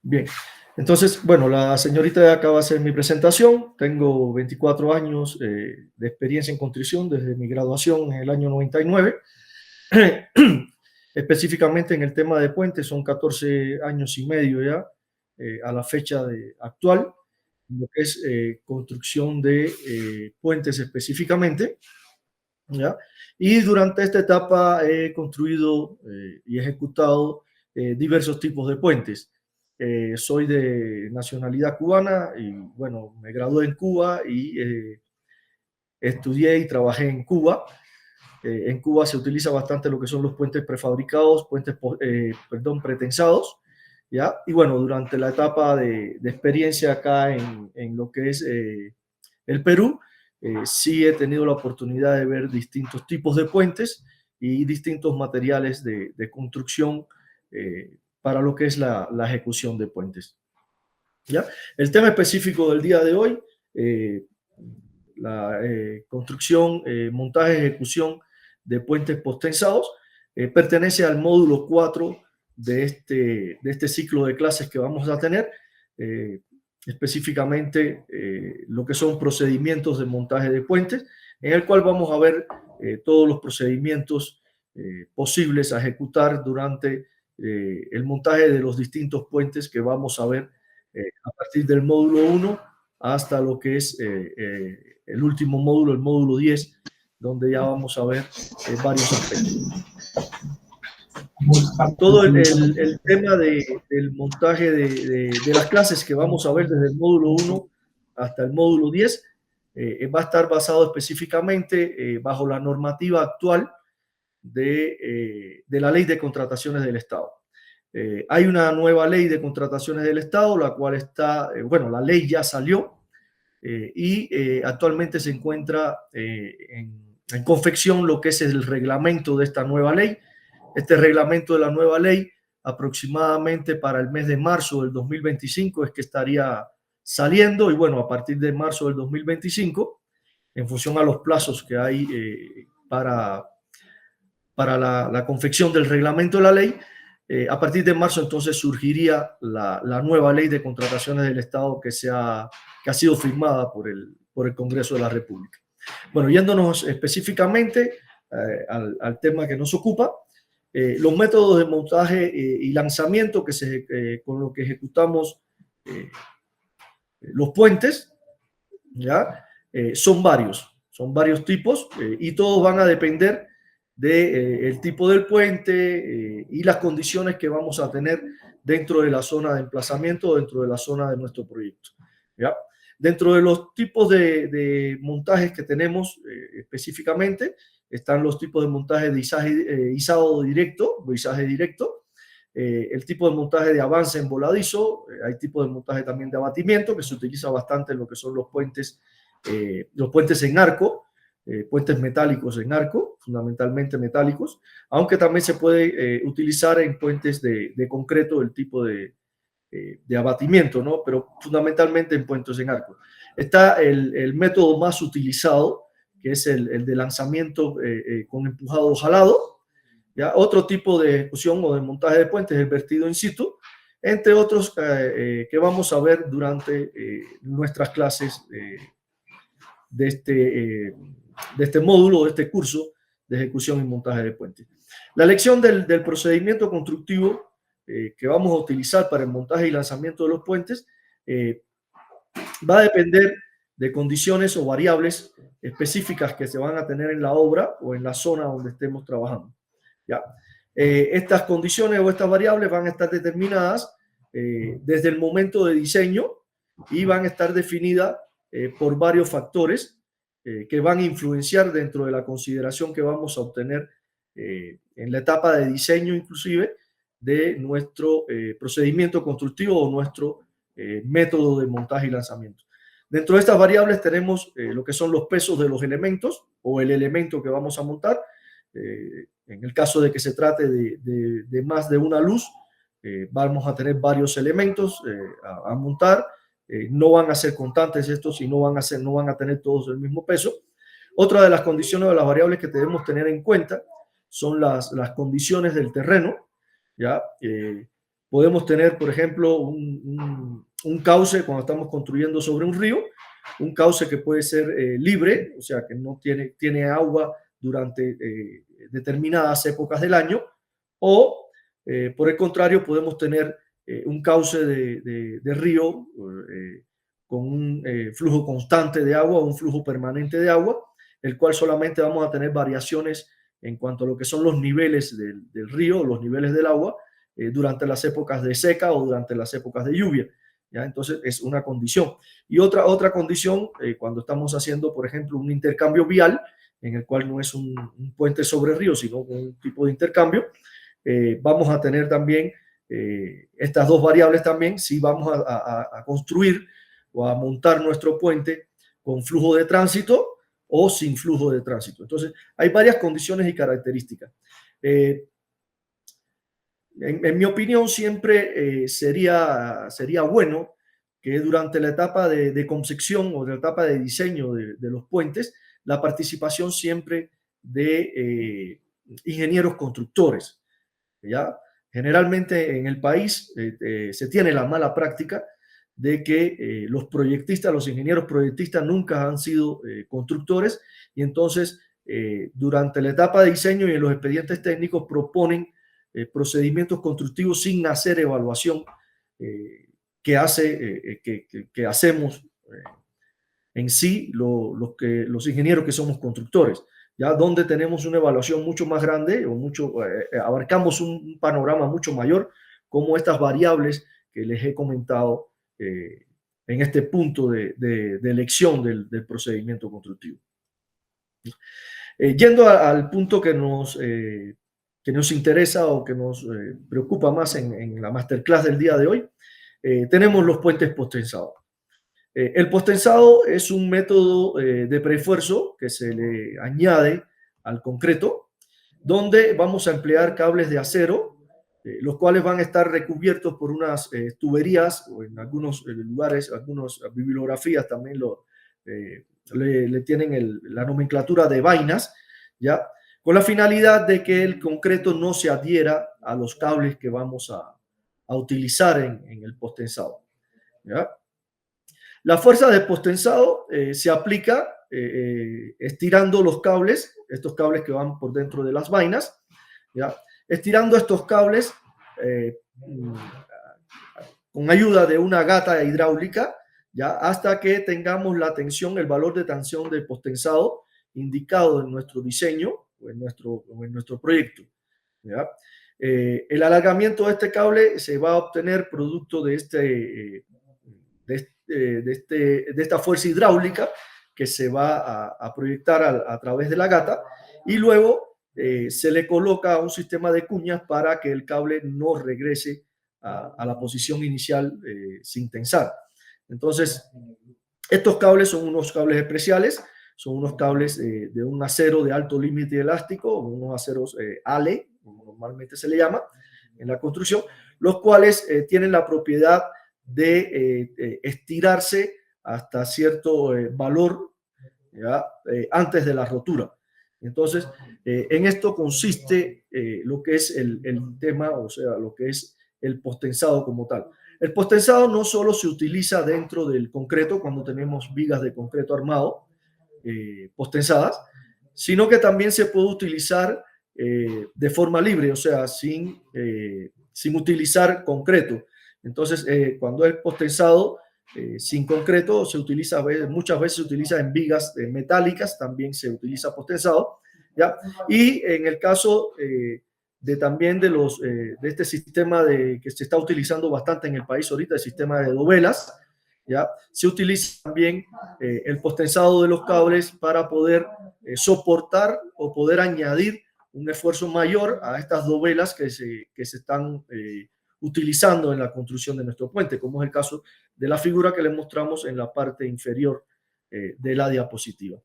Bien, entonces, bueno, la señorita acaba de hacer mi presentación. Tengo 24 años de experiencia en construcción desde mi graduación en el año 99. Específicamente en el tema de puentes, son 14 años y medio ya a la fecha actual, lo que es construcción de puentes específicamente, ¿ya? Y durante esta etapa he construido y ejecutado diversos tipos de puentes. Soy de nacionalidad cubana y bueno, me gradué en Cuba y estudié y trabajé en Cuba. En Cuba se utiliza bastante lo que son los puentes prefabricados, perdón, pretensados, ¿ya? Y bueno, durante la etapa de experiencia acá en lo que es el Perú, sí he tenido la oportunidad de ver distintos tipos de puentes y distintos materiales de construcción para lo que es la ejecución de puentes, ¿ya? El tema específico del día de hoy, eh, la construcción, montaje, ejecución de puentes postensados, pertenece al módulo 4 de este ciclo de clases que vamos a tener, eh, específicamente lo que son procedimientos de montaje de puentes, en el cual vamos a ver todos los procedimientos posibles a ejecutar durante el montaje de los distintos puentes que vamos a ver a partir del módulo 1 hasta lo que es el último módulo, el módulo 10, donde ya vamos a ver varios aspectos. Todo el tema del montaje de las clases que vamos a ver desde el módulo 1 hasta el módulo 10 va a estar basado específicamente bajo la normativa actual de la Ley de Contrataciones del Estado. Hay una nueva Ley de Contrataciones del Estado, la cual está, bueno, la ley ya salió, y actualmente se encuentra en confección lo que es el reglamento de esta nueva ley. Este reglamento de la nueva ley, aproximadamente para el mes de marzo del 2025 es que estaría saliendo, y bueno, a partir de marzo del 2025, en función a los plazos que hay para la confección del reglamento de la ley, a partir de marzo entonces surgiría la nueva ley de contrataciones del Estado que ha sido firmada por el Congreso de la República. Bueno, yéndonos específicamente al tema que nos ocupa, los métodos de montaje y lanzamiento con lo que ejecutamos los puentes, ¿ya? Son varios tipos y todos van a depender del tipo del puente y las condiciones que vamos a tener dentro de la zona de emplazamiento, dentro de la zona de nuestro proyecto, ¿ya? Dentro de los tipos de montajes que tenemos específicamente, están los tipos de montaje de izado directo, izaje directo, el tipo de montaje de avance en voladizo, hay tipo de montaje también de abatimiento, que se utiliza bastante en lo que son los puentes en arco, puentes metálicos en arco, fundamentalmente metálicos, aunque también se puede utilizar en puentes de concreto el tipo de abatimiento, ¿no? Pero fundamentalmente en puentes en arco. Está el método más utilizado, que es el de lanzamiento con empujado jalado. ¿Ya? Otro tipo de ejecución o de montaje de puentes es el vertido in situ, entre otros que vamos a ver durante nuestras clases de este módulo, de este curso de ejecución y montaje de puentes. La elección del procedimiento constructivo que vamos a utilizar para el montaje y lanzamiento de los puentes va a depender de condiciones o variables específicas que se van a tener en la obra o en la zona donde estemos trabajando, ¿ya? Estas condiciones o estas variables van a estar determinadas desde el momento de diseño y van a estar definidas por varios factores que van a influenciar dentro de la consideración que vamos a obtener en la etapa de diseño inclusive de nuestro procedimiento constructivo o nuestro método de montaje y lanzamiento. Dentro de estas variables tenemos lo que son los pesos de los elementos o el elemento que vamos a montar. En el caso de que se trate de más de una luz, vamos a tener varios elementos a montar. No van a ser constantes estos y no van a tener todos el mismo peso. Otra de las condiciones de las variables que debemos tener en cuenta son las condiciones del terreno, ¿ya? Podemos tener, por ejemplo, un cauce cuando estamos construyendo sobre un río, un cauce que puede ser libre, o sea, que no tiene agua durante determinadas épocas del año, o por el contrario, podemos tener un cauce de río con un flujo constante de agua, un flujo permanente de agua, el cual solamente vamos a tener variaciones en cuanto a lo que son los niveles del río, los niveles del agua, durante las épocas de seca o durante las épocas de lluvia. ¿Ya? Entonces es una condición. Y otra condición, cuando estamos haciendo, por ejemplo, un intercambio vial, en el cual no es un puente sobre río, sino un tipo de intercambio, vamos a tener también estas dos variables también, si vamos a construir o a montar nuestro puente con flujo de tránsito o sin flujo de tránsito. Entonces, hay varias condiciones y características. En mi opinión, siempre sería bueno que durante la etapa de concepción o de la etapa de diseño de los puentes, la participación siempre de ingenieros constructores. ¿Ya? Generalmente en el país se tiene la mala práctica de que los proyectistas, los ingenieros proyectistas nunca han sido constructores y entonces durante la etapa de diseño y en los expedientes técnicos proponen procedimientos constructivos sin hacer evaluación que hacemos en sí los ingenieros que somos constructores, ya donde tenemos una evaluación mucho más grande o abarcamos un panorama mucho mayor como estas variables que les he comentado en este punto de elección del procedimiento constructivo. Yendo al punto que nos interesa o que nos preocupa más en la masterclass del día de hoy, tenemos los puentes postensados. El postensado es un método de preesfuerzo que se le añade al concreto, donde vamos a emplear cables de acero, los cuales van a estar recubiertos por unas tuberías, o en algunos lugares, algunas bibliografías también le tienen la nomenclatura de vainas, ¿ya? Con la finalidad de que el concreto no se adhiera a los cables que vamos a utilizar en el postensado, ¿ya? La fuerza de postensado se aplica estirando los cables, estos cables que van por dentro de las vainas, ¿ya? Estirando estos cables con ayuda de una gata hidráulica, ¿ya? Hasta que tengamos la tensión, el valor de tensión del postensado indicado en nuestro diseño o en nuestro proyecto, ¿ya? El alargamiento de este cable se va a obtener producto de esta fuerza hidráulica que se va a proyectar a través de la gata y luego se le coloca un sistema de cuñas para que el cable no regrese a la posición inicial sin tensar. Entonces, estos cables son unos cables especiales, son unos cables de un acero de alto límite elástico, unos aceros ALE, como normalmente se le llama en la construcción, los cuales tienen la propiedad de estirarse hasta cierto valor, ¿ya? Antes de la rotura. Entonces, en esto consiste lo que es el tema, o sea, lo que es el postensado como tal. El postensado no solo se utiliza dentro del concreto cuando tenemos vigas de concreto armado postensadas, sino que también se puede utilizar de forma libre, o sea, sin utilizar concreto. Entonces, cuando es postensado sin concreto, se utiliza, muchas veces se utiliza en vigas metálicas, también se utiliza postensado, ¿ya? Y en el caso también de este sistema que se está utilizando bastante en el país ahorita, el sistema de dovelas, ¿ya? Se utiliza también el postensado de los cables para poder soportar o poder añadir un esfuerzo mayor a estas dovelas que se están utilizando en la construcción de nuestro puente, como es el caso de la figura que les mostramos en la parte inferior de la diapositiva.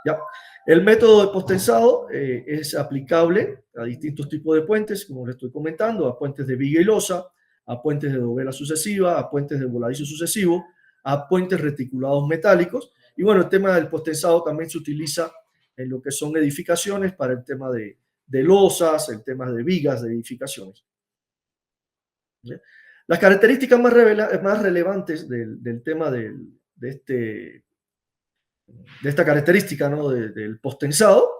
¿Ya? El método de postensado es aplicable a distintos tipos de puentes, como les estoy comentando, a puentes de viga y losa, a puentes de dovela sucesiva, a puentes de voladizo sucesivo, a puentes reticulados metálicos. Y bueno, el tema del postensado también se utiliza en lo que son edificaciones para el tema de losas, el tema de vigas de edificaciones. ¿ya? Las características más relevantes del tema de esta característica, ¿no? Del postensado,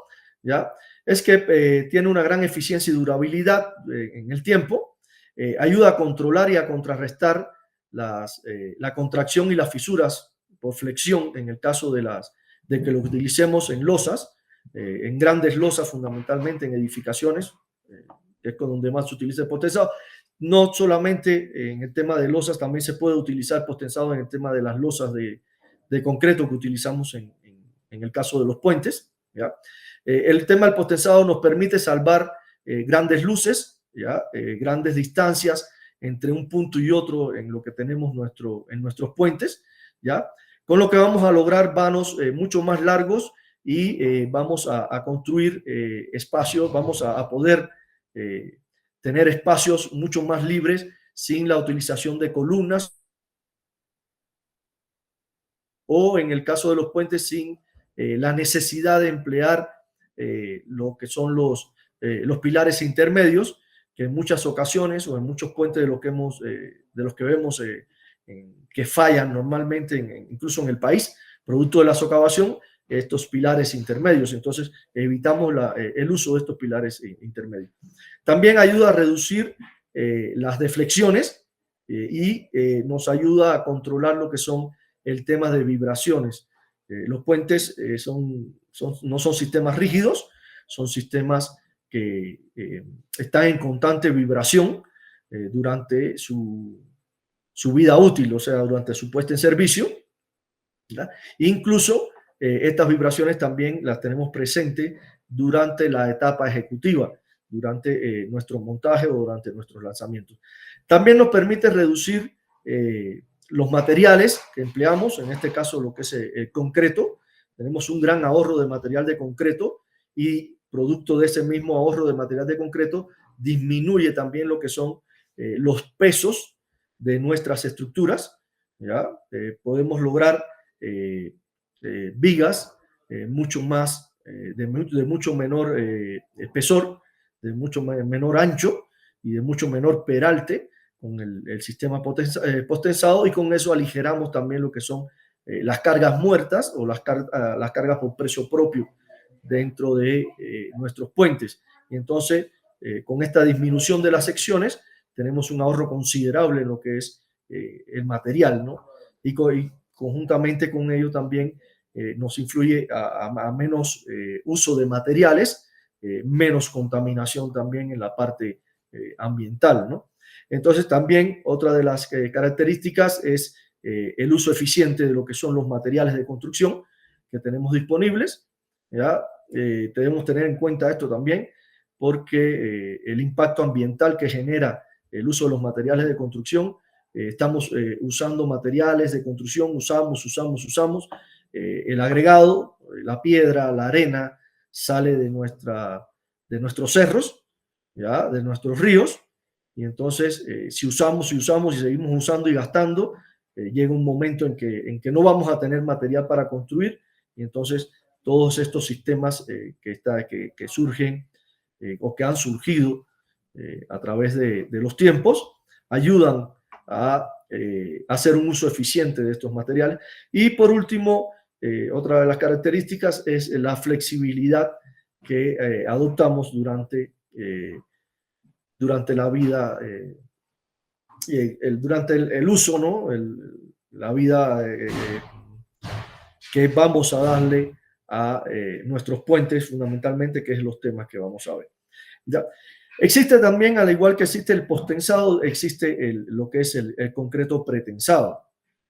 ¿ya? Es que tiene una gran eficiencia y durabilidad en el tiempo, ayuda a controlar y a contrarrestar la contracción y las fisuras por flexión en el caso de que lo utilicemos en losas, en grandes losas fundamentalmente en edificaciones, que es con donde más se utiliza el postensado. No solamente en el tema de losas, también se puede utilizar postensado en el tema de las losas de concreto que utilizamos en el caso de los puentes, ¿ya? El tema del postensado nos permite salvar grandes luces, ¿ya? Grandes distancias entre un punto y otro en lo que tenemos en nuestros puentes, ¿ya? Con lo que vamos a lograr vanos mucho más largos y vamos a construir espacios, vamos a poder tener espacios mucho más libres sin la utilización de columnas o en el caso de los puentes sin la necesidad de emplear lo que son los pilares intermedios, que en muchas ocasiones o en muchos puentes de los que vemos que fallan normalmente, incluso en el país, producto de la socavación, estos pilares intermedios. Entonces, evitamos el uso de estos pilares intermedios. También ayuda a reducir las deflexiones y nos ayuda a controlar lo que son el tema de vibraciones. Los puentes no son sistemas rígidos, son sistemas que están en constante vibración durante su vida útil, o sea, durante su puesta en servicio, ¿verdad? Incluso estas vibraciones también las tenemos presentes durante la etapa ejecutiva, durante nuestro montaje o durante nuestros lanzamientos. También nos permite reducir los materiales que empleamos, en este caso lo que es el concreto. Tenemos un gran ahorro de material de concreto y producto de ese mismo ahorro de material de concreto disminuye también lo que son los pesos de nuestras estructuras, ¿ya? Podemos lograr vigas mucho más, de mucho menor espesor, de mucho menor ancho y de mucho menor peralte con el sistema postensado, y con eso aligeramos también lo que son las cargas muertas o las cargas por precio propio dentro de nuestros puentes. Y entonces, con esta disminución de las secciones, tenemos un ahorro considerable en lo que es el material, ¿no? Y conjuntamente con ello también nos influye a menos uso de materiales, menos contaminación también en la parte ambiental, ¿no? Entonces también otra de las características es el uso eficiente de lo que son los materiales de construcción que tenemos disponibles, ¿ya? Debemos tener en cuenta esto también porque el impacto ambiental que genera el uso de los materiales de construcción, estamos usando materiales de construcción, usamos, el agregado, la piedra, la arena, sale de nuestros cerros, ¿ya? De nuestros ríos, y entonces si usamos y seguimos usando y gastando, llega un momento en que no vamos a tener material para construir, y entonces todos estos sistemas que surgen o que han surgido a través de los tiempos ayudan a hacer un uso eficiente de estos materiales. Y por último, otra de las características es la flexibilidad que adoptamos durante la vida, durante el uso, ¿no? La vida que vamos a darle a nuestros puentes, fundamentalmente, que es los temas que vamos a ver. ¿Ya? Existe también, al igual que existe el postensado, existe lo que es el concreto pretensado,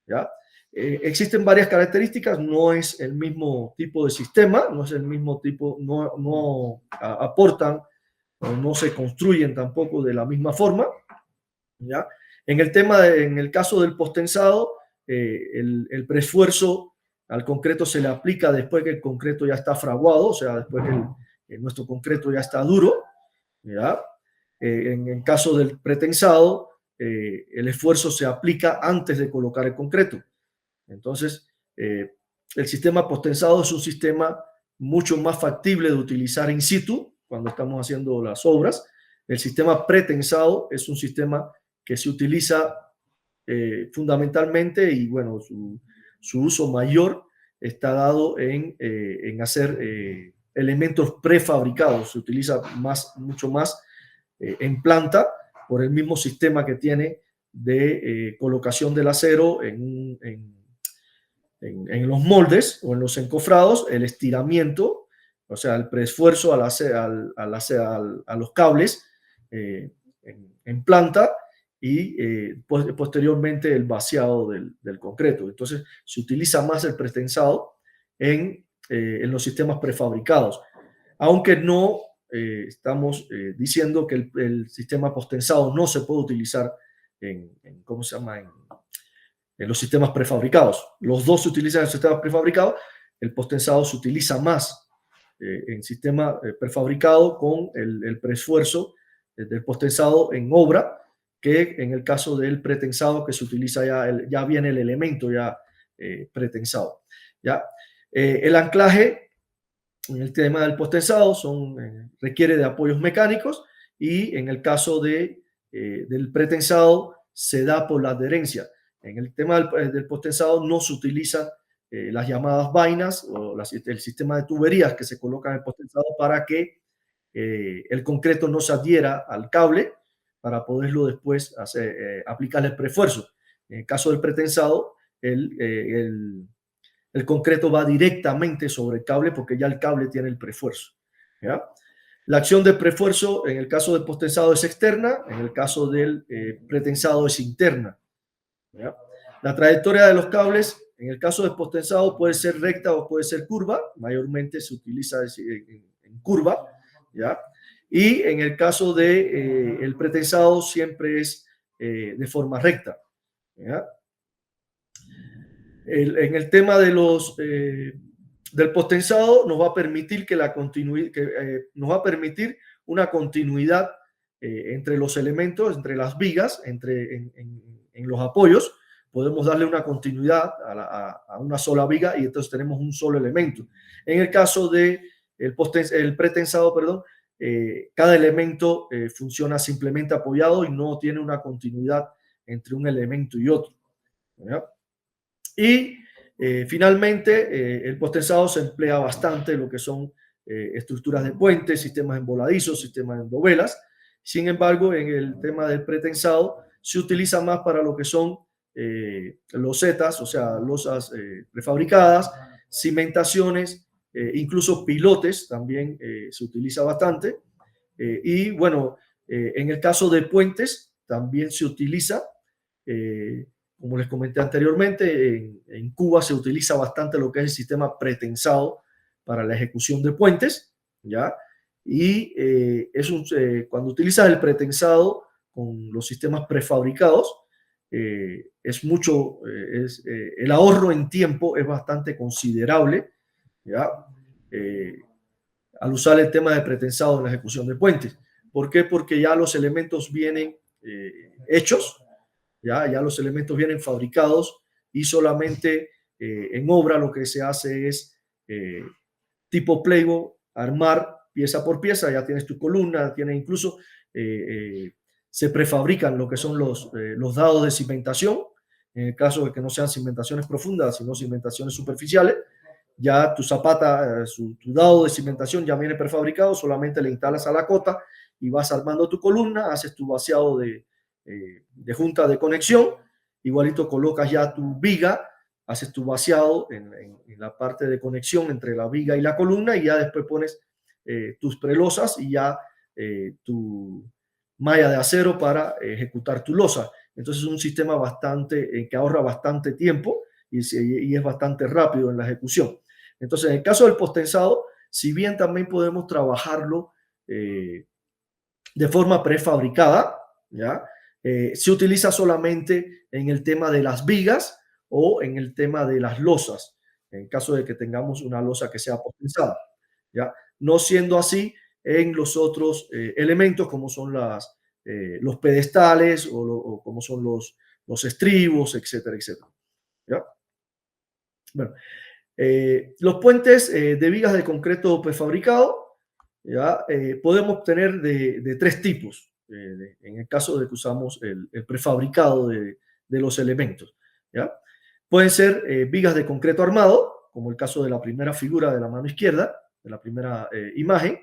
¿ya? Existen varias características, no es el mismo tipo de sistema, no es el mismo tipo, no aportan o no se construyen tampoco de la misma forma, ¿ya? En el caso del postensado, el preesfuerzo al concreto se le aplica después que el concreto ya está fraguado, o sea, después que nuestro concreto ya está duro, ¿ya? En el caso del pretensado, el esfuerzo se aplica antes de colocar el concreto. Entonces, el sistema postensado es un sistema mucho más factible de utilizar in situ cuando estamos haciendo las obras. El sistema pretensado es un sistema que se utiliza fundamentalmente, y bueno, su uso mayor está dado en hacer elementos prefabricados. Se utiliza mucho más en planta por el mismo sistema que tiene de colocación del acero en los moldes o en los encofrados, el estiramiento, o sea, el preesfuerzo a los cables en planta y posteriormente el vaciado del concreto. Entonces, se utiliza más el pretensado en los sistemas prefabricados, aunque no estamos diciendo que el sistema postensado no se puede utilizar ¿cómo se llama? En los sistemas prefabricados. Los dos se utilizan en sistemas prefabricados, el postensado se utiliza más en sistema prefabricado con el preesfuerzo del postensado en obra, que en el caso del pretensado, que se utiliza ya viene el elemento ya pretensado. ¿Ya? El anclaje en el tema del postensado requiere de apoyos mecánicos, y en el caso del pretensado se da por la adherencia. En el tema del postensado no se utilizan las llamadas vainas o el sistema de tuberías que se colocan en el postensado para que el concreto no se adhiera al cable para poderlo después aplicarle el preesfuerzo. En el caso del pretensado, el concreto va directamente sobre el cable porque ya el cable tiene el preesfuerzo. ¿Ya? La acción del preesfuerzo en el caso del postensado es externa, en el caso del pretensado es interna. ¿Ya? La trayectoria de los cables en el caso del postensado puede ser recta o puede ser curva, mayormente se utiliza en curva, ¿ya? Y en el caso del pretensado siempre es de forma recta. ¿Ya? En el tema del postensado nos va a permitir nos va a permitir una continuidad entre los elementos, entre las vigas, en los apoyos. Podemos darle una continuidad a una sola viga y entonces tenemos un solo elemento. En el caso del pretensado, perdón, cada elemento funciona simplemente apoyado y no tiene una continuidad entre un elemento y otro. ¿Ya? Y finalmente, el postensado se emplea bastante en lo que son estructuras de puentes, sistemas envoladizos, sistemas en dovelas. Sin embargo, en el tema del pretensado se utiliza más para lo que son losetas, o sea, losas prefabricadas, cimentaciones, incluso pilotes también se utiliza bastante. Y bueno, en el caso de puentes también se utiliza. Como les comenté anteriormente, en Cuba se utiliza bastante lo que es el sistema pretensado para la ejecución de puentes, ¿ya? Y cuando utilizas el pretensado con los sistemas prefabricados, el ahorro en tiempo es bastante considerable, ¿ya? Al usar el tema de pretensado en la ejecución de puentes. ¿Por qué? Porque ya los elementos vienen hechos, ya los elementos vienen fabricados y solamente en obra lo que se hace es tipo Playboy, armar pieza por pieza, ya tienes tu columna, tienes incluso, se prefabrican lo que son los dados de cimentación, en el caso de que no sean cimentaciones profundas, sino cimentaciones superficiales. Ya tu zapata, tu dado de cimentación ya viene prefabricado, solamente le instalas a la cota y vas armando tu columna, haces tu vaciado de junta de conexión, igualito colocas ya tu viga, haces tu vaciado en la parte de conexión entre la viga y la columna, y ya después pones tus prelosas y ya tu malla de acero para ejecutar tu losa. Entonces es un sistema que ahorra bastante tiempo y es bastante rápido en la ejecución. Entonces, en el caso del postensado, si bien también podemos trabajarlo de forma prefabricada, ¿ya? Se utiliza solamente en el tema de las vigas o en el tema de las losas, en caso de que tengamos una losa que sea postensada, ¿ya? No siendo así en los otros elementos como son los pedestales o como son los estribos, etcétera, etcétera. ¿Ya? Bueno, los puentes de vigas de concreto prefabricado, ¿ya? Podemos tener de tres tipos. en el caso de que usamos el prefabricado de los elementos, ¿ya? Pueden ser vigas de concreto armado, como el caso de la primera figura de la mano izquierda, de la primera imagen,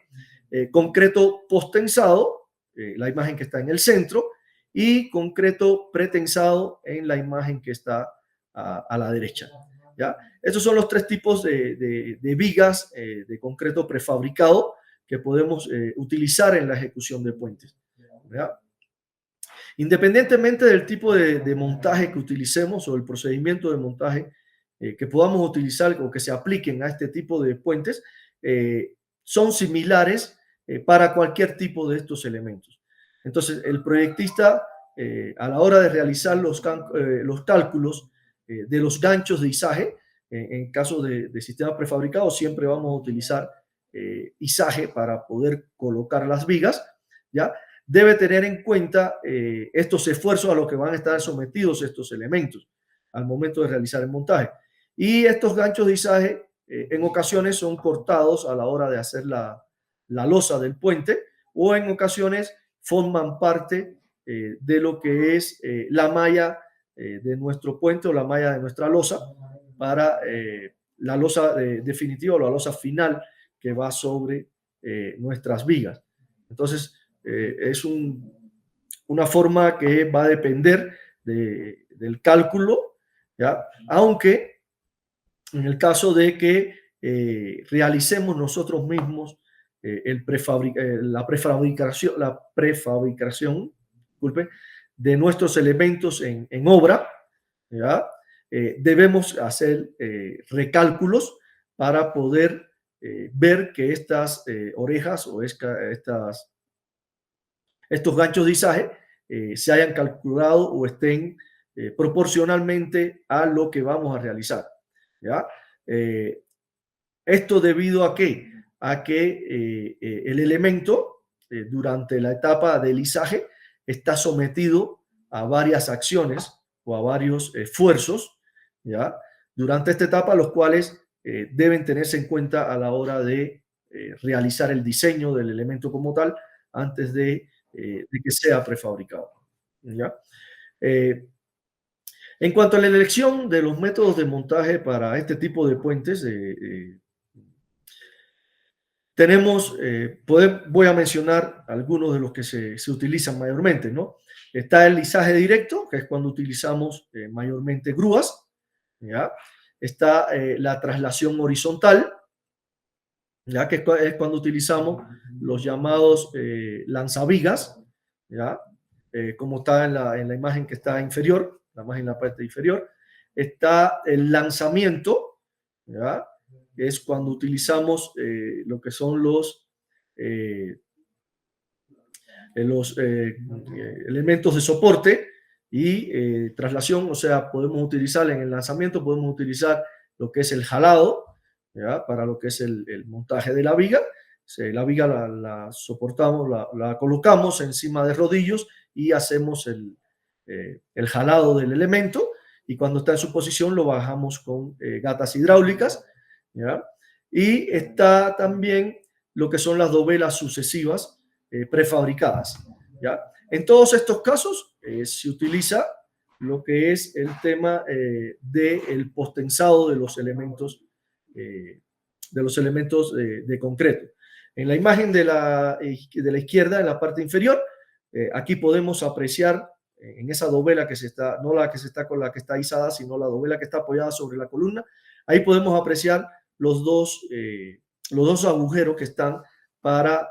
concreto posttensado, la imagen que está en el centro, y concreto pretensado en la imagen que está a la derecha, ¿ya? Estos son los tres tipos de vigas de concreto prefabricado que podemos utilizar en la ejecución de puentes, ¿ya? Independientemente del tipo de montaje que utilicemos o el procedimiento de montaje que podamos utilizar o que se apliquen a este tipo de puentes, son similares para cualquier tipo de estos elementos. Entonces, el proyectista, a la hora de realizar los cálculos de los ganchos de izaje, en caso de sistemas prefabricados, siempre vamos a utilizar izaje para poder colocar las vigas, ¿ya? Debe tener en cuenta estos esfuerzos a los que van a estar sometidos estos elementos al momento de realizar el montaje. Y estos ganchos de izaje en ocasiones son cortados a la hora de hacer la losa del puente, o en ocasiones forman parte de lo que es la malla de nuestro puente o la malla de nuestra losa para la losa definitiva o la losa final que va sobre nuestras vigas. Entonces, es una forma que va a depender del cálculo, ¿ya? Aunque en el caso de que realicemos nosotros mismos la prefabricación, disculpe, de nuestros elementos en obra, ¿ya? Debemos hacer recálculos para poder ver que estas orejas o estos ganchos de izaje se hayan calculado o estén proporcionalmente a lo que vamos a realizar, ¿ya? Esto debido a qué? A que el elemento durante la etapa del izaje está sometido a varias acciones o a varios esfuerzos, ¿ya? Durante esta etapa, los cuales deben tenerse en cuenta a la hora de realizar el diseño del elemento como tal antes de que sea prefabricado, ¿ya? En cuanto a la elección de los métodos de montaje para este tipo de puentes, voy a mencionar algunos de los que se utilizan mayormente, ¿no? Está el izaje directo, que es cuando utilizamos mayormente grúas, ¿ya? Está la traslación horizontal, ¿ya? Que es cuando utilizamos los llamados lanzavigas, ¿ya? Como está en la imagen que está inferior, la imagen en la parte inferior. Está el lanzamiento, ¿ya? Que es cuando utilizamos lo que son los elementos de soporte y traslación, o sea, podemos utilizar en el lanzamiento, podemos utilizar lo que es el jalado, ¿ya? Para lo que es el montaje de la viga. La viga la soportamos, la colocamos encima de rodillos y hacemos el jalado del elemento, y cuando está en su posición lo bajamos con gatas hidráulicas, ¿ya? Y está también lo que son las dovelas sucesivas prefabricadas, ¿ya? En todos estos casos se utiliza lo que es el tema del postensado de los elementos de concreto. En la imagen de la izquierda, en la parte inferior, aquí podemos apreciar en esa dovela que se está, no la que se está con la que está izada, sino la dovela que está apoyada sobre la columna. Ahí podemos apreciar los dos agujeros que están para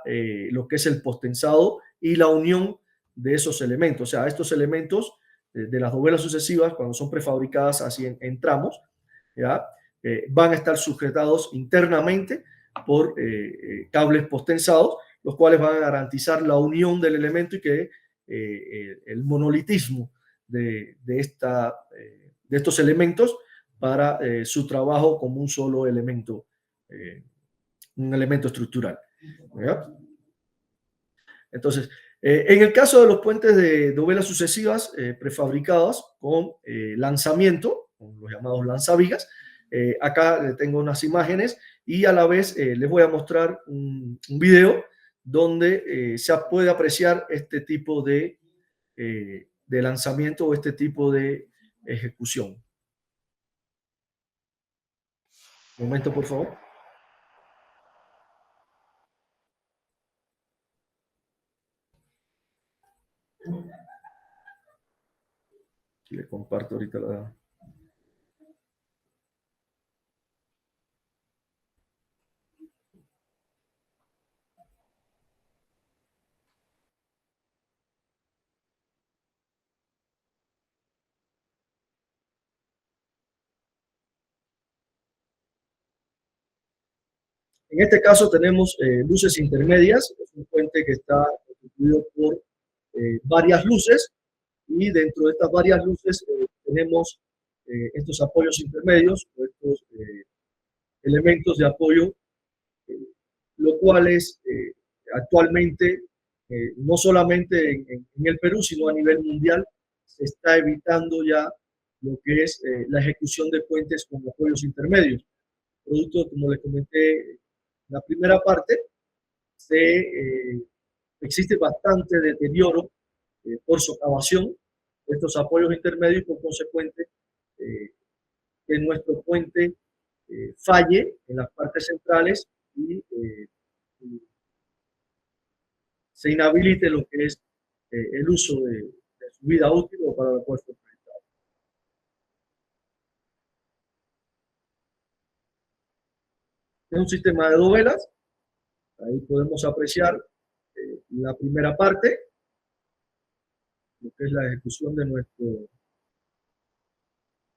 lo que es el postensado y la unión de esos elementos. O sea, estos elementos de las dovelas sucesivas, cuando son prefabricadas así en tramos, ¿ya? Van a estar sujetados internamente por cables postensados, los cuales van a garantizar la unión del elemento y que el monolitismo de estos elementos para su trabajo como un solo elemento, un elemento estructural, ¿ya? Entonces, en el caso de los puentes de dovelas sucesivas prefabricadas con lanzamiento, con los llamados lanzavigas, acá tengo unas imágenes y a la vez les voy a mostrar un video donde se puede apreciar este tipo de lanzamiento o este tipo de ejecución. Un momento, por favor. Le comparto ahorita la... En este caso tenemos luces intermedias, es un puente que está constituido por varias luces y dentro de estas varias luces tenemos estos apoyos intermedios, estos elementos de apoyo, lo cual es actualmente, no solamente en el Perú, sino a nivel mundial, se está evitando ya lo que es la ejecución de puentes con apoyos intermedios. Producto, como les comenté, en la primera parte, existe bastante deterioro por socavación de estos apoyos intermedios y por consecuente que nuestro puente falle en las partes centrales y se inhabilite lo que es el uso de su vida útil o para la cual fue proyectado. Es un sistema de dovelas, ahí podemos apreciar la primera parte, lo que es la ejecución de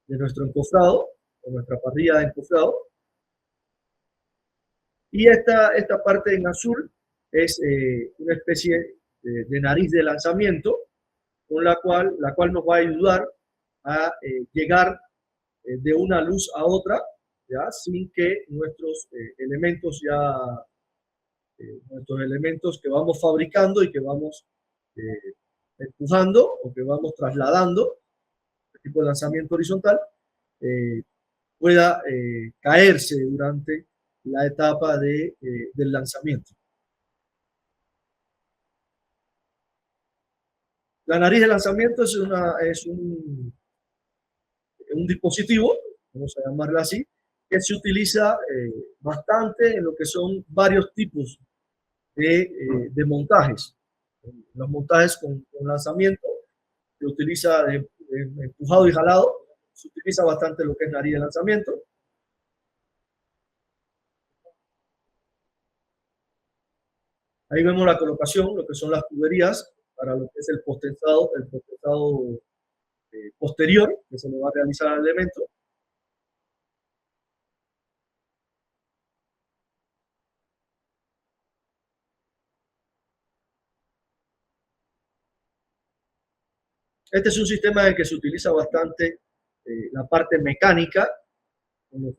nuestro encofrado, o nuestra parrilla de encofrado. Y esta parte en azul es una especie de nariz de lanzamiento, con la cual nos va a ayudar a llegar de una luz a otra, ¿ya? Sin que nuestros elementos que vamos fabricando y que vamos empujando o que vamos trasladando, el tipo de lanzamiento horizontal, eh, pueda caerse durante la etapa del lanzamiento. La nariz de lanzamiento es un dispositivo, vamos a llamarlo así, que se utiliza bastante en lo que son varios tipos de montajes. Los montajes con lanzamiento se utiliza de empujado y jalado, se utiliza bastante lo que es nariz de lanzamiento. Ahí vemos la colocación, lo que son las tuberías para lo que es el postenzado posterior que se le va a realizar al elemento. Este es un sistema en el que se utiliza bastante la parte mecánica, con los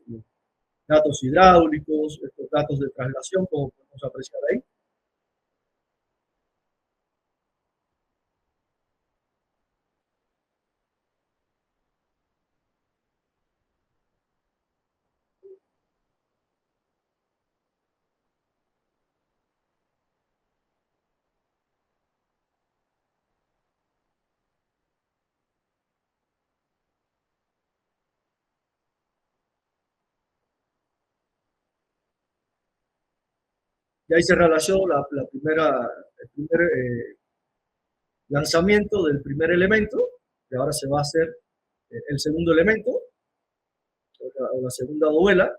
datos hidráulicos, estos datos de traslación, como podemos apreciar ahí. Y ahí se relacionó el primer lanzamiento del primer elemento, y ahora se va a hacer el segundo elemento, o la segunda dovela.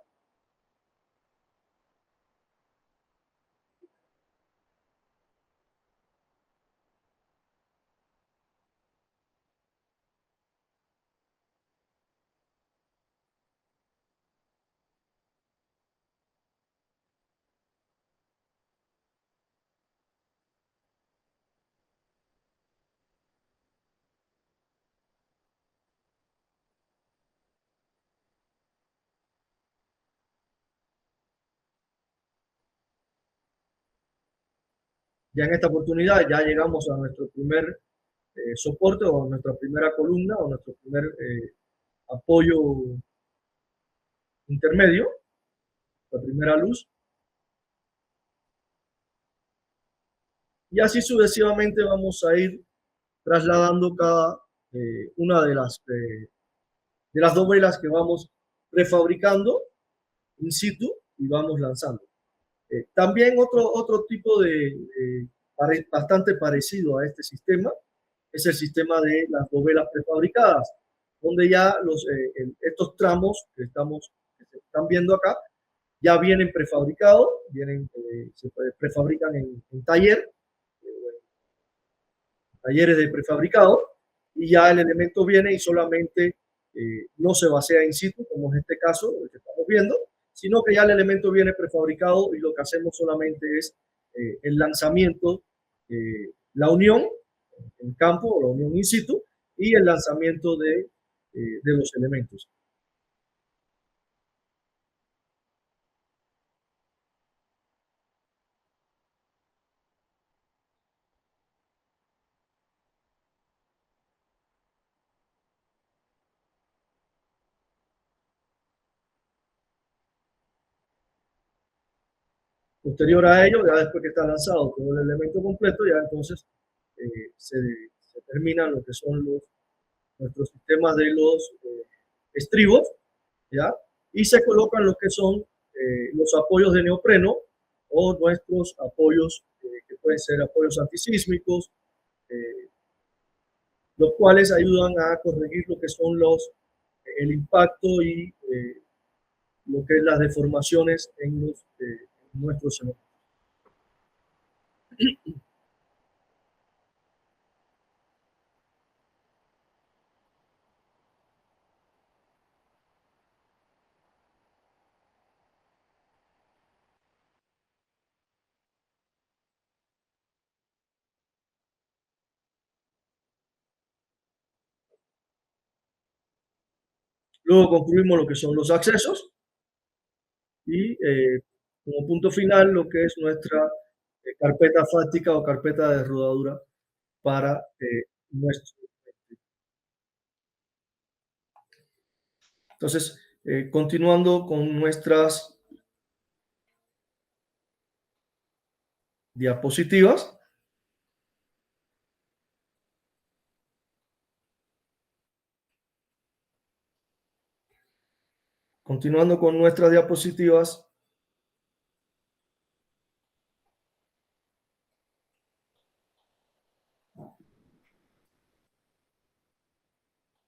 Ya en esta oportunidad ya llegamos a nuestro primer soporte o a nuestra primera columna o nuestro primer apoyo intermedio, la primera luz. Y así sucesivamente vamos a ir trasladando cada una de las dovelas que vamos prefabricando in situ y vamos lanzando. También otro tipo bastante parecido a este sistema es el sistema de las dovelas prefabricadas, donde ya estos tramos que se están viendo acá ya vienen prefabricados, se prefabrican en talleres de prefabricado, y ya el elemento viene y solamente no se vacía in situ, como es este caso, el que estamos viendo, sino que ya el elemento viene prefabricado y lo que hacemos solamente es el lanzamiento, la unión en campo, la unión in situ, y el lanzamiento de los elementos. Posterior a ello, ya después que está lanzado todo el elemento completo, ya entonces se terminan lo que son nuestros sistemas de los estribos, ¿ya? Y se colocan lo que son los apoyos de neopreno o nuestros apoyos, que pueden ser apoyos antisísmicos, eh, los cuales ayudan a corregir lo que son el impacto y lo que es las deformaciones en nuestros cementos. Luego concluimos lo que son los accesos y como punto final lo que es nuestra carpeta fáctica o carpeta de rodadura para nuestro. Entonces, continuando con nuestras diapositivas, continuando con nuestras diapositivas,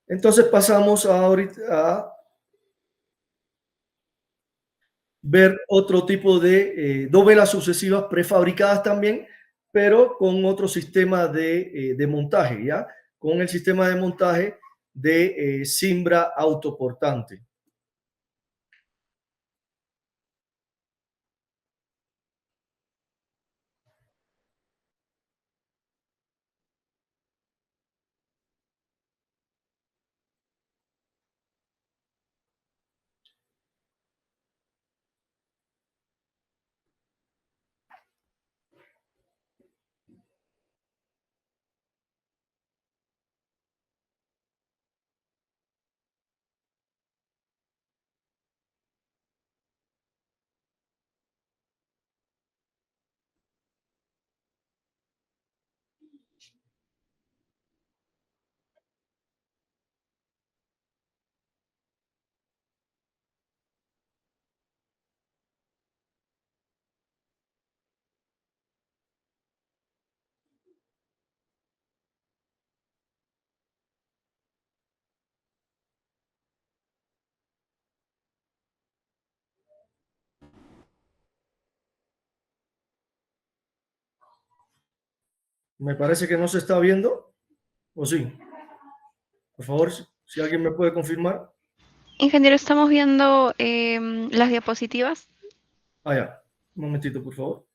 entonces pasamos ahorita a ver otro tipo de dovelas sucesivas prefabricadas también, pero con otro sistema de montaje, ¿ya? Con el sistema de montaje de cimbra autoportante. Me parece que no se está viendo, ¿o sí? Por favor, si alguien me puede confirmar. Ingeniero, estamos viendo las diapositivas. Ah, ya. Un momentito, por favor.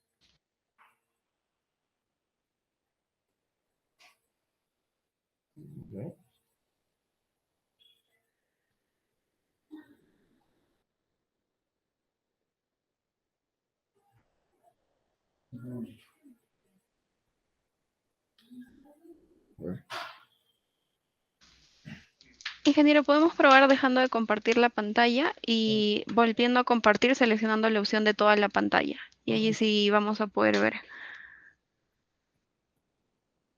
Ingeniero, podemos probar dejando de compartir la pantalla y volviendo a compartir, seleccionando la opción de toda la pantalla. Y allí sí vamos a poder ver.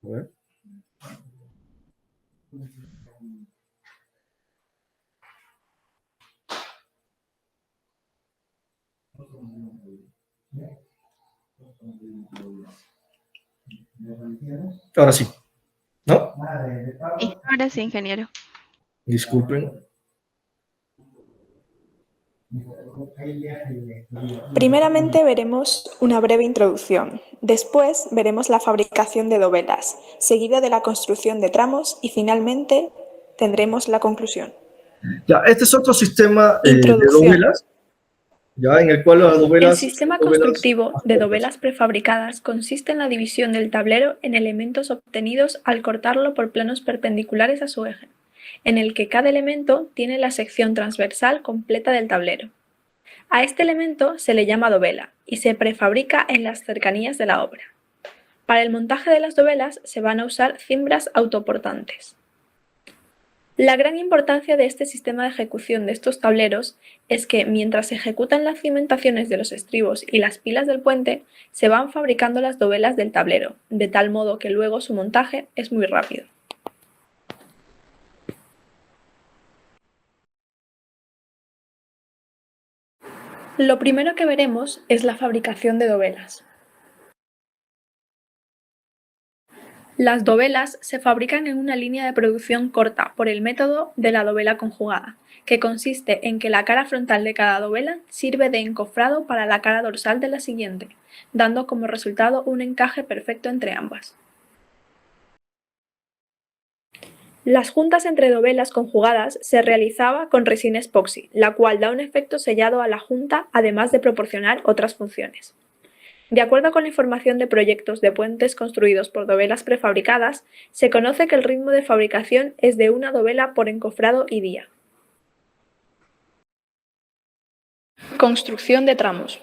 A ver. Ahora sí, ¿no? Sí, ahora sí, ingeniero. Disculpen. Primeramente veremos una breve introducción, después veremos la fabricación de dovelas, seguida de la construcción de tramos y finalmente tendremos la conclusión. Ya, este es otro sistema de Introducción. dovelas, ya, en el cual las El dovelas son sistema dovelas constructivo más de cortas. dovelas prefabricadas consiste en la división del tablero en elementos obtenidos al cortarlo por planos perpendiculares a su eje, en el que cada elemento tiene la sección transversal completa del tablero. A este elemento se le llama dovela y se prefabrica en las cercanías de la obra. Para el montaje de las dovelas se van a usar cimbras autoportantes. La gran importancia de este sistema de ejecución de estos tableros es que mientras se ejecutan las cimentaciones de los estribos y las pilas del puente, se van fabricando las dovelas del tablero, de tal modo que luego su montaje es muy rápido. Lo primero que veremos es la fabricación de dovelas. Las dovelas se fabrican en una línea de producción corta por el método de la dovela conjugada, que consiste en que la cara frontal de cada dovela sirve de encofrado para la cara dorsal de la siguiente, dando como resultado un encaje perfecto entre ambas. Las juntas entre dovelas conjugadas se realizaba con resina epoxi, la cual da un efecto sellado a la junta además de proporcionar otras funciones. De acuerdo con la información de proyectos de puentes construidos por dovelas prefabricadas, se conoce que el ritmo de fabricación es de una dovela por encofrado y día. Construcción de tramos.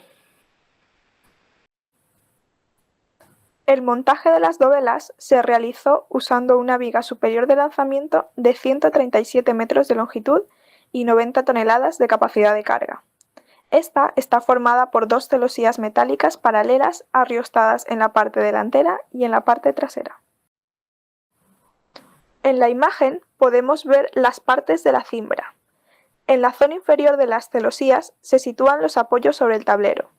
El montaje de las dovelas se realizó usando una viga superior de lanzamiento de 137 metros de longitud y 90 toneladas de capacidad de carga. Esta está formada por dos celosías metálicas paralelas arriostadas en la parte delantera y en la parte trasera. En la imagen podemos ver las partes de la cimbra. En la zona inferior de las celosías se sitúan los apoyos sobre el tablero.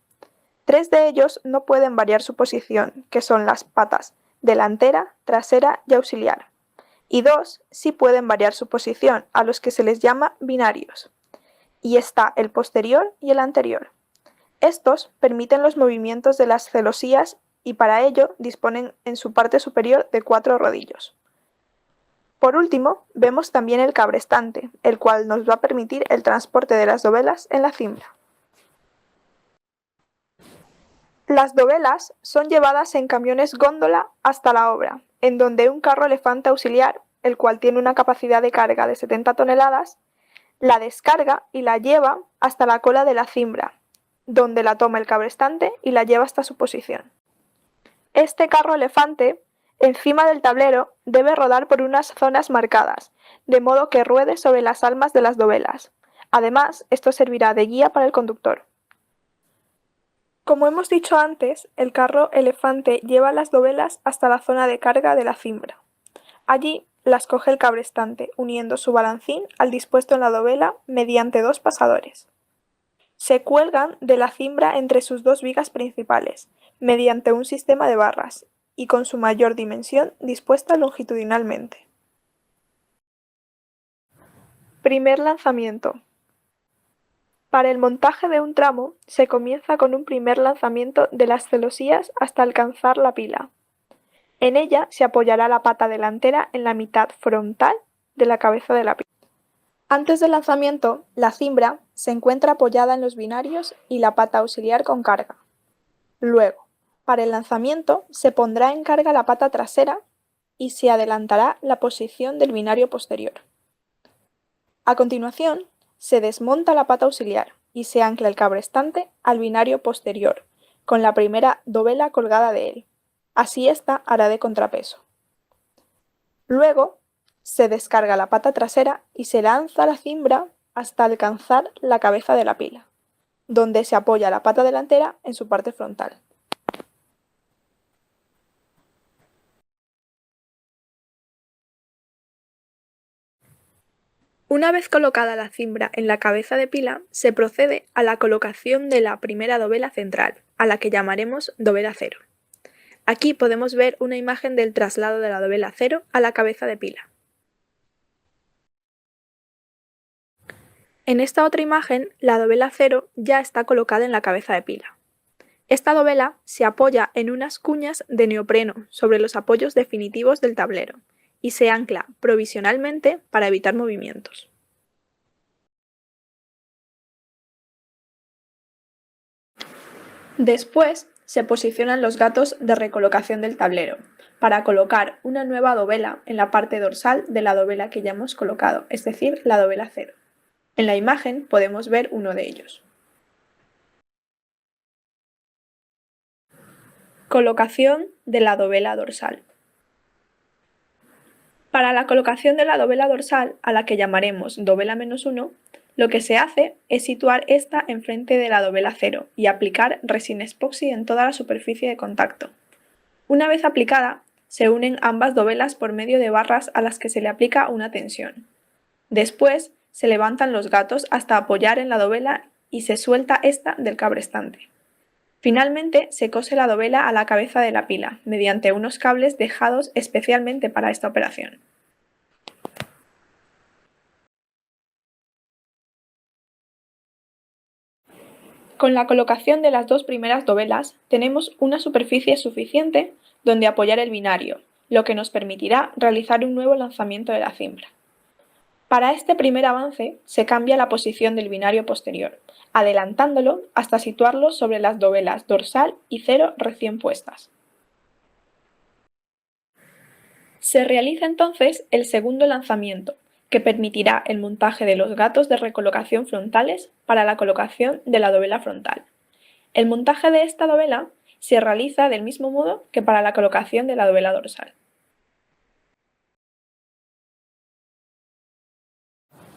Tres de ellos no pueden variar su posición, que son las patas delantera, trasera y auxiliar. Y dos sí pueden variar su posición, a los que se les llama binarios. Y está el posterior y el anterior. Estos permiten los movimientos de las celosías y para ello disponen en su parte superior de 4 rodillos. Por último, vemos también el cabrestante, el cual nos va a permitir el transporte de las dovelas en la cimbra. Las dovelas son llevadas en camiones góndola hasta la obra, en donde un carro elefante auxiliar, el cual tiene una capacidad de carga de 70 toneladas, la descarga y la lleva hasta la cola de la cimbra, donde la toma el cabrestante y la lleva hasta su posición. Este carro elefante, encima del tablero, debe rodar por unas zonas marcadas, de modo que ruede sobre las almas de las dovelas. Además, esto servirá de guía para el conductor. Como hemos dicho antes, el carro elefante lleva las dovelas hasta la zona de carga de la cimbra. Allí las coge el cabrestante, uniendo su balancín al dispuesto en la dovela mediante dos pasadores. Se cuelgan de la cimbra entre sus dos vigas principales, mediante un sistema de barras, y con su mayor dimensión dispuesta longitudinalmente. Primer lanzamiento. Para el montaje de un tramo se comienza con un primer lanzamiento de las celosías hasta alcanzar la pila. En ella se apoyará la pata delantera en la mitad frontal de la cabeza de la pila. Antes del lanzamiento, la cimbra se encuentra apoyada en los binarios y la pata auxiliar con carga. Luego, para el lanzamiento, se pondrá en carga la pata trasera y se adelantará la posición del binario posterior. A continuación, se desmonta la pata auxiliar y se ancla el cabrestante al binario posterior, con la primera dovela colgada de él. Así ésta hará de contrapeso. Luego, se descarga la pata trasera y se lanza la cimbra hasta alcanzar la cabeza de la pila, donde se apoya la pata delantera en su parte frontal. Una vez colocada la cimbra en la cabeza de pila, se procede a la colocación de la primera dovela central, a la que llamaremos dovela 0. Aquí podemos ver una imagen del traslado de la dovela 0 a la cabeza de pila. En esta otra imagen, la dovela 0 ya está colocada en la cabeza de pila. Esta dovela se apoya en unas cuñas de neopreno sobre los apoyos definitivos del tablero y se ancla provisionalmente para evitar movimientos. Después se posicionan los gatos de recolocación del tablero para colocar una nueva dovela en la parte dorsal de la dovela que ya hemos colocado, es decir, la dovela 0. En la imagen podemos ver uno de ellos. Colocación de la dovela dorsal. Para la colocación de la dovela dorsal, a la que llamaremos dovela -1, lo que se hace es situar esta enfrente de la dovela 0 y aplicar resina epoxi en toda la superficie de contacto. Una vez aplicada, se unen ambas dovelas por medio de barras a las que se le aplica una tensión. Después, se levantan los gatos hasta apoyar en la dovela y se suelta esta del cabrestante. Finalmente, se cose la dovela a la cabeza de la pila, mediante unos cables dejados especialmente para esta operación. Con la colocación de las dos primeras dovelas, tenemos una superficie suficiente donde apoyar el binario, lo que nos permitirá realizar un nuevo lanzamiento de la cimbra. Para este primer avance, se cambia la posición del binario posterior, adelantándolo hasta situarlo sobre las dovelas dorsal y 0 recién puestas. Se realiza entonces el segundo lanzamiento, que permitirá el montaje de los gatos de recolocación frontales para la colocación de la dovela frontal. El montaje de esta dovela se realiza del mismo modo que para la colocación de la dovela dorsal.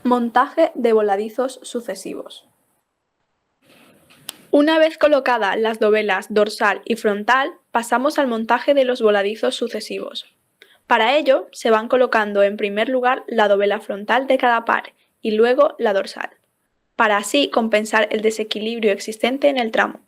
Montaje de voladizos sucesivos. Una vez colocadas las dovelas dorsal y frontal, pasamos al montaje de los voladizos sucesivos. Para ello, se van colocando en primer lugar la dovela frontal de cada par y luego la dorsal, para así compensar el desequilibrio existente en el tramo.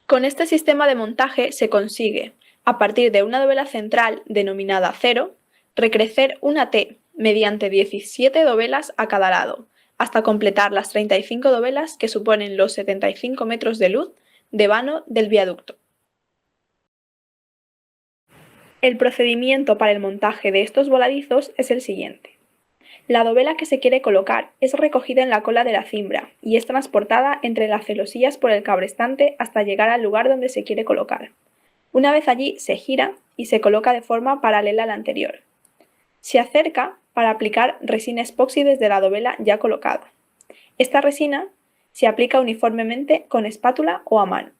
Con este sistema de montaje se consigue, a partir de una dovela central denominada 0, recrecer una T mediante 17 dovelas a cada lado, hasta completar las 35 dovelas que suponen los 75 metros de luz de vano del viaducto. El procedimiento para el montaje de estos voladizos es el siguiente. La dovela que se quiere colocar es recogida en la cola de la cimbra y es transportada entre las celosías por el cabrestante hasta llegar al lugar donde se quiere colocar. Una vez allí se gira y se coloca de forma paralela a la anterior. Se acerca para aplicar resina epoxi desde la dovela ya colocada. Esta resina se aplica uniformemente con espátula o a mano.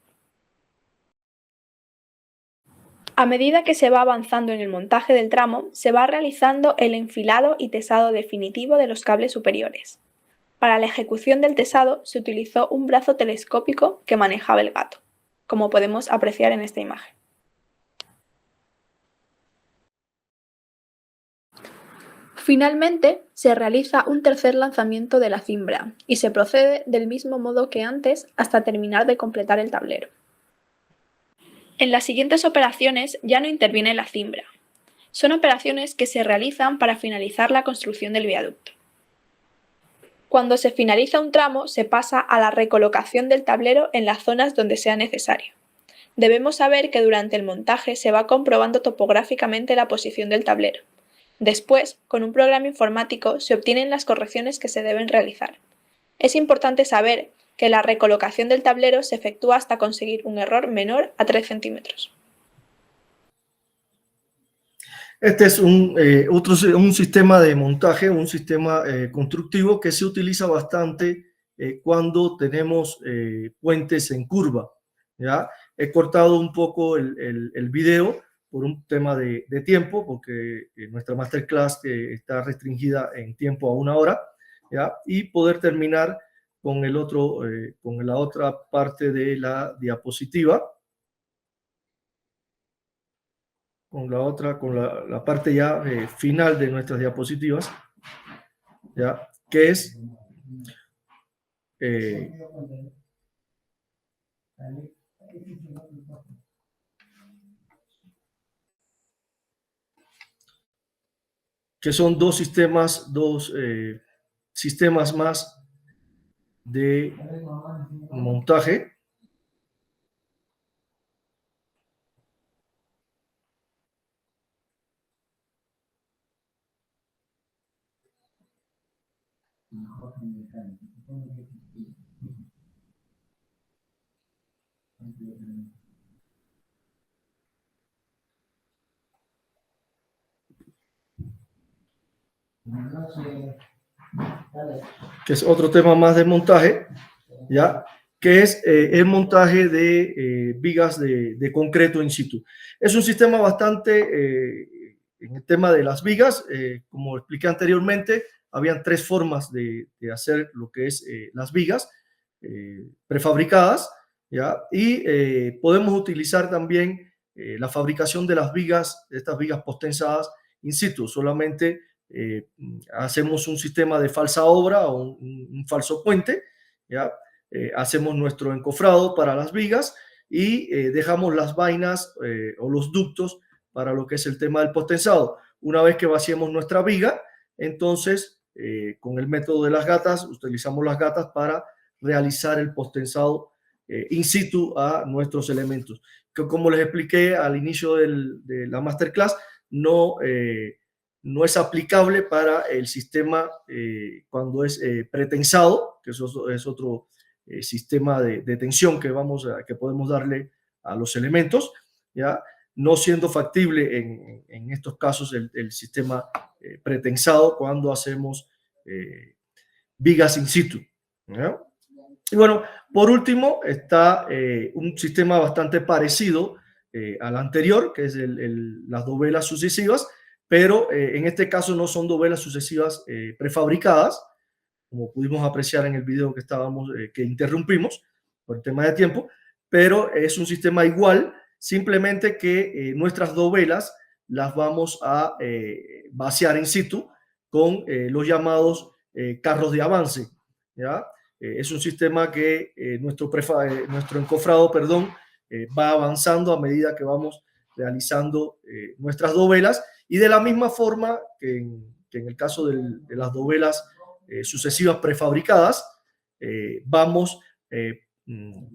A medida que se va avanzando en el montaje del tramo, se va realizando el enfilado y tesado definitivo de los cables superiores. Para la ejecución del tesado se utilizó un brazo telescópico que manejaba el gato, como podemos apreciar en esta imagen. Finalmente, se realiza un tercer lanzamiento de la cimbra y se procede del mismo modo que antes hasta terminar de completar el tablero. En las siguientes operaciones ya no interviene la cimbra. Son operaciones que se realizan para finalizar la construcción del viaducto. Cuando se finaliza un tramo, se pasa a la recolocación del tablero en las zonas donde sea necesario. Debemos saber que durante el montaje se va comprobando topográficamente la posición del tablero. Después, con un programa informático, se obtienen las correcciones que se deben realizar. Es importante saber que la recolocación del tablero se efectúa hasta conseguir un error menor a 3 centímetros. Este es un sistema de montaje, un sistema constructivo que se utiliza bastante cuando tenemos puentes en curva, ¿ya? He cortado un poco el video por un tema de tiempo, porque nuestra masterclass está restringida en tiempo a 1 hora, ¿ya? Y poder terminar con con la otra parte de la diapositiva, con la parte ya final de nuestras diapositivas, ¿ya? Que es que son dos sistemas más de montaje. Que es otro tema más de montaje, ¿ya? Que es el montaje de vigas de concreto in situ. Es un sistema bastante, en el tema de las vigas, como expliqué anteriormente, habían tres formas de hacer lo que es las vigas prefabricadas, ¿ya? Y podemos utilizar también la fabricación de las vigas, de estas vigas postensadas in situ, solamente hacemos un sistema de falsa obra o un falso puente, ¿ya? Hacemos nuestro encofrado para las vigas y dejamos las vainas o los ductos para lo que es el tema del postensado. Una vez que vaciemos nuestra viga, entonces con el método de las gatas, utilizamos las gatas para realizar el postensado in situ a nuestros elementos. Que como les expliqué al inicio de la masterclass, no es aplicable para el sistema cuando es pretensado, que eso es otro sistema de tensión que podemos darle a los elementos, ¿ya? No siendo factible en estos casos el sistema pretensado cuando hacemos vigas in situ, ¿ya? Y bueno, por último está un sistema bastante parecido al anterior, que es las dovelas sucesivas, pero en este caso no son dovelas sucesivas prefabricadas, como pudimos apreciar en el video que interrumpimos por el tema de tiempo, pero es un sistema igual, simplemente que nuestras dovelas las vamos a vaciar in situ con los llamados carros de avance, ¿ya? Es un sistema que nuestro encofrado, va avanzando a medida que vamos realizando nuestras dovelas, y de la misma forma que en el caso de las dovelas sucesivas prefabricadas, vamos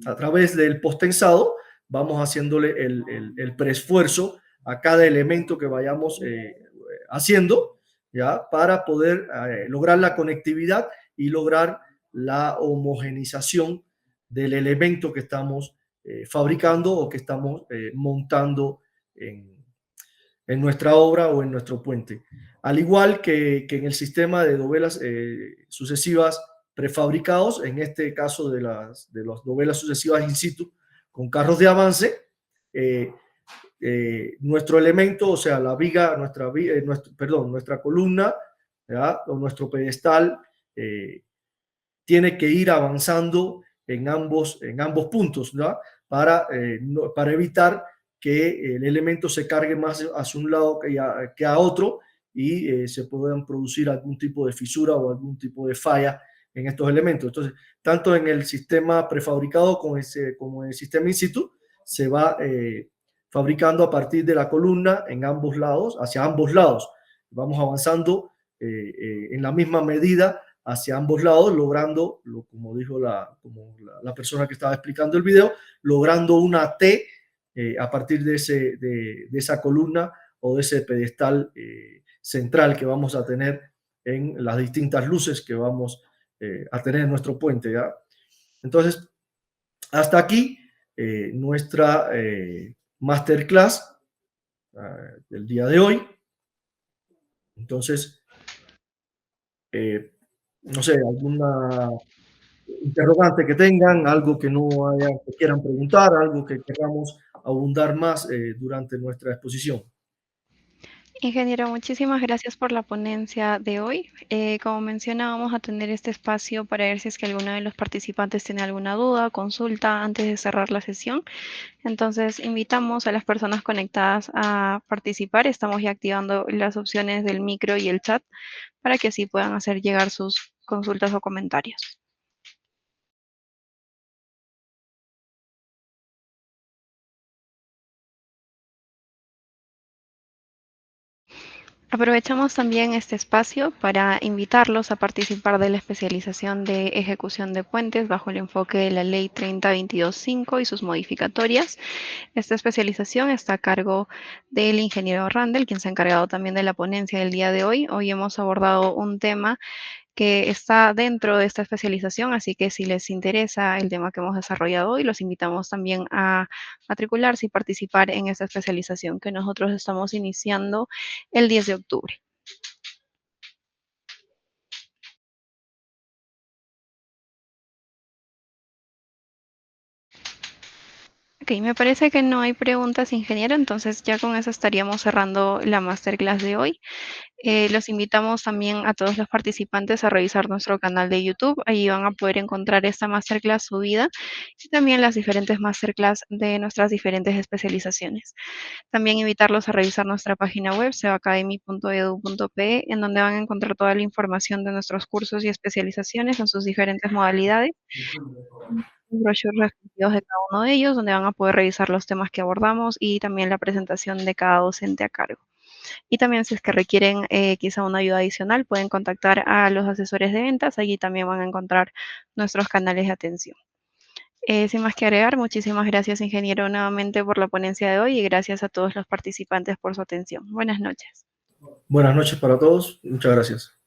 a través del postensado, vamos haciéndole el preesfuerzo a cada elemento que vayamos haciendo, ¿ya? Para poder lograr la conectividad y lograr la homogeneización del elemento que estamos fabricando o que estamos montando en nuestra obra o en nuestro puente. Al igual que en el sistema de dovelas sucesivas prefabricados, en este caso de las dovelas sucesivas in situ con carros de avance, nuestro elemento, o sea, la viga, nuestra columna, ¿ya? O nuestro pedestal tiene que ir avanzando en ambos puntos, ¿no? Para evitar que el elemento se cargue más hacia un lado que a otro y se puedan producir algún tipo de fisura o algún tipo de falla en estos elementos. Entonces, tanto en el sistema prefabricado como en el sistema in situ, se va fabricando a partir de la columna en ambos lados, hacia ambos lados. Vamos avanzando en la misma medida hacia ambos lados, logrando, como dijo la persona que estaba explicando el video, logrando una T a partir de esa columna o de ese pedestal central que vamos a tener en las distintas luces que vamos a tener en nuestro puente, ¿ya? Entonces, hasta aquí nuestra masterclass del día de hoy. Entonces, no sé, alguna interrogante que tengan, algo que que quieran preguntar, algo que queramos abundar más durante nuestra exposición. Ingeniero, muchísimas gracias por la ponencia de hoy. Como mencionaba, vamos a tener este espacio para ver si es que alguno de los participantes tiene alguna duda, consulta antes de cerrar la sesión. Entonces, invitamos a las personas conectadas a participar. Estamos ya activando las opciones del micro y el chat para que así puedan hacer llegar sus consultas o comentarios. Aprovechamos también este espacio para invitarlos a participar de la especialización de ejecución de puentes bajo el enfoque de la Ley 3022.5 y sus modificatorias. Esta especialización está a cargo del ingeniero Randall, quien se ha encargado también de la ponencia del día de hoy. Hoy hemos abordado un tema que está dentro de esta especialización, así que si les interesa el tema que hemos desarrollado hoy, los invitamos también a matricularse y participar en esta especialización que nosotros estamos iniciando el 10 de octubre. Ok, me parece que no hay preguntas, ingeniero, entonces ya con eso estaríamos cerrando la masterclass de hoy. Los invitamos también a todos los participantes a revisar nuestro canal de YouTube. Ahí van a poder encontrar esta masterclass subida y también las diferentes masterclass de nuestras diferentes especializaciones. También invitarlos a revisar nuestra página web, sebaacademy.edu.pe, en donde van a encontrar toda la información de nuestros cursos y especializaciones en sus diferentes modalidades, brochures respectivos de cada uno de ellos, donde van a poder revisar los temas que abordamos y también la presentación de cada docente a cargo. Y también si es que requieren quizá una ayuda adicional, pueden contactar a los asesores de ventas. Allí también van a encontrar nuestros canales de atención. Sin más que agregar, muchísimas gracias, ingeniero, nuevamente por la ponencia de hoy y gracias a todos los participantes por su atención. Buenas noches. Buenas noches para todos. Muchas gracias.